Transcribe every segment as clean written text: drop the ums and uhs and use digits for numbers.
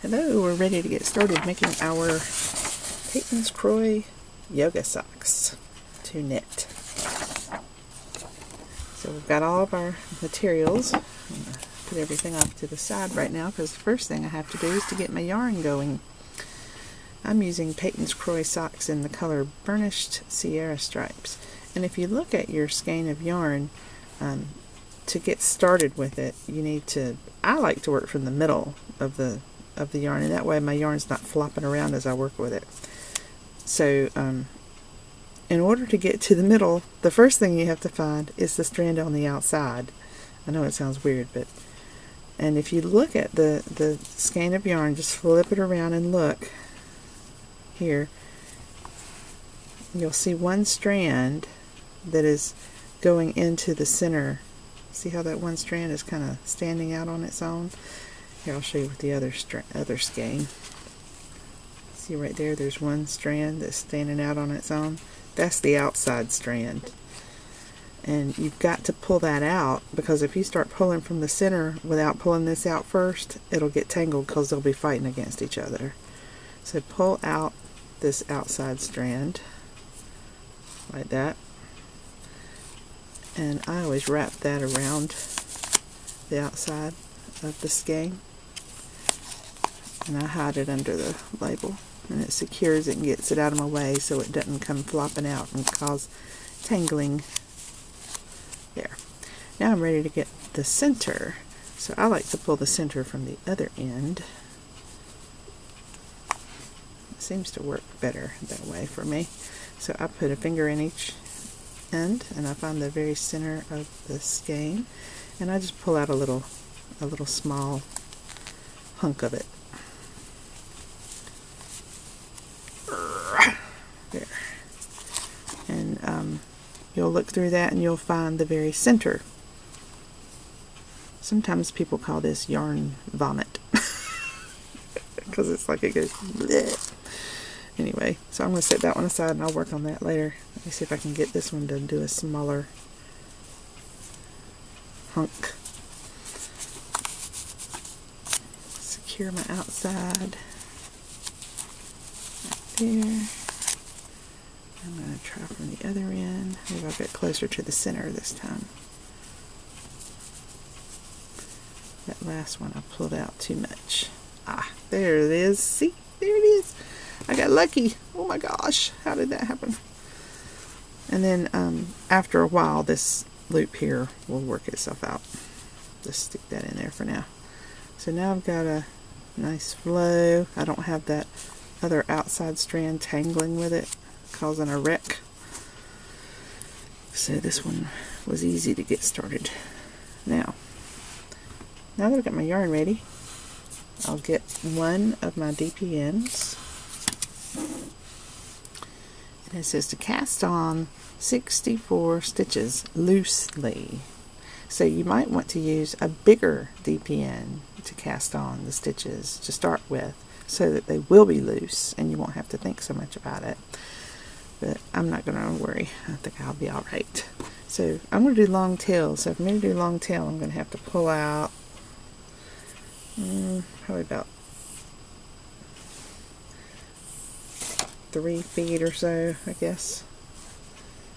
Hello, we're ready to get started making our Peyton's Croy yoga socks to knit. So we've got all of our materials. I'm going to put everything off to the side right now because the first thing I have to do is to get my yarn going. I'm using Peyton's Croy socks in the color Burnished Sierra Stripes. And if you look at your skein of yarn, to get started with it, you need to, I like to work from the middle of the yarn, and that way my yarn's not flopping around as I work with it. So in order to get to the middle, the first thing you have to find is the strand on the outside. I know it sounds weird, and if you look at the skein of yarn, just flip it around and look here, you'll see one strand that is going into the center. See how that one strand is kind of standing out on its own? Here, I'll show you with the other skein. See right there, there's one strand that's standing out on its own. That's the outside strand. And you've got to pull that out, because if you start pulling from the center without pulling this out first, it'll get tangled because they'll be fighting against each other. So pull out this outside strand, like that. And I always wrap that around the outside of the skein. And I hide it under the label. And it secures it and gets it out of my way so it doesn't come flopping out and cause tangling. There. Now I'm ready to get the center. So I like to pull the center from the other end. It seems to work better that way for me. So I put a finger in each end and I find the very center of the skein, and I just pull out a little small hunk of it. There. And you'll look through that and you'll find the very center. Sometimes people call this yarn vomit because it's like it goes bleh. Anyway, so I'm going to set that one aside and I'll work on that later. Let me see if I can get this one to do a smaller hunk. Secure my outside right there. I'm going to try from the other end. Maybe I'll get closer to the center this time. That last one I pulled out too much. Ah, there it is. See? There it is. I got lucky. Oh my gosh, how did that happen? And then after a while, this loop here will work itself out. Just stick that in there for now. So now I've got a nice flow. I don't have that other outside strand tangling with it, causing a wreck. So this one was easy to get started. Now that I've got my yarn ready, I'll get one of my dpns. And it says to cast on 64 stitches loosely. So you might want to use a bigger DPN to cast on the stitches to start with, so that they will be loose and you won't have to think so much about it. But I'm not going to worry. I think I'll be alright. So I'm going to do long tail. So for me to do long tail, I'm going to have to pull out probably about 3 feet or so, I guess.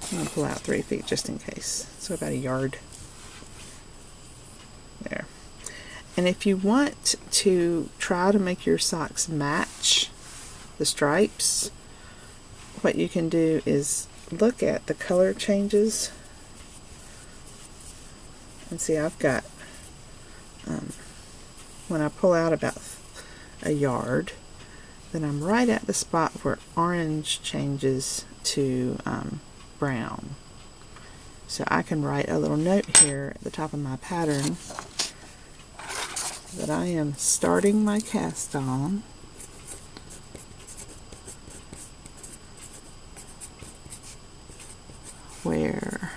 I'm going to pull out 3 feet just in case. So about a yard. There. And if you want to try to make your socks match the stripes, what you can do is look at the color changes. And see, I've got, when I pull out about a yard, then I'm right at the spot where orange changes to brown. So I can write a little note here at the top of my pattern that I am starting my cast on where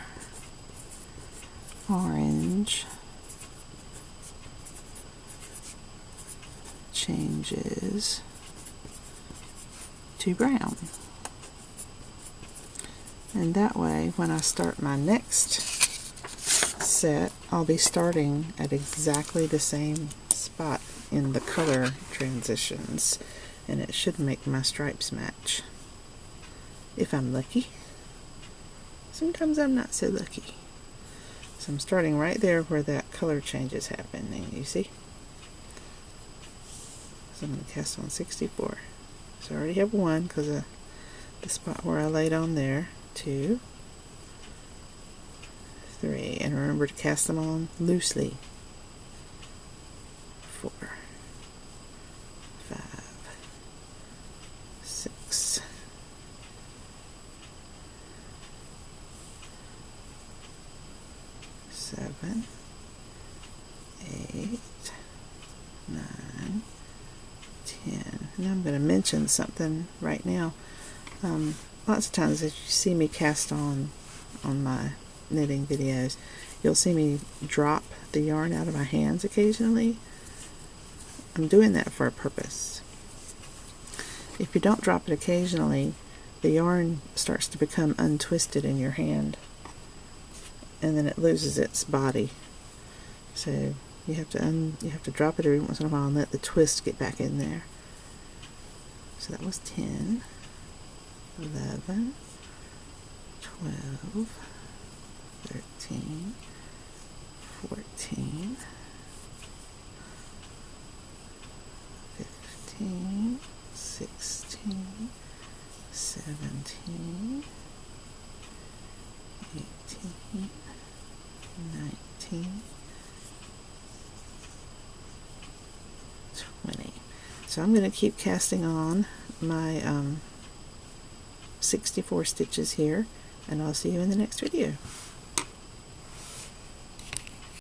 orange changes to brown. And that way, when I start my next set, I'll be starting at exactly the same spot in the color transitions, and it should make my stripes match. If I'm lucky. Sometimes I'm not so lucky. So I'm starting right there where that color change is happening, you see? So I'm going to cast on 64. So I already have one because of the spot where I laid on there. 2, 3, and remember to cast them on loosely. 4, 5, 6, 7, 8, 9, 10. And I'm going to mention something right now. Lots of times as you see me cast on my knitting videos, you'll see me drop the yarn out of my hands occasionally. I'm doing that for a purpose. If you don't drop it occasionally, the yarn starts to become untwisted in your hand, and then it loses its body. So you have to drop it every once in a while and let the twist get back in there. So that was 10, 11, 12, 13, 14, 15, 16, 17, 18, 19, 20. So I'm going to keep casting on my 64 stitches here, and I'll see you in the next video.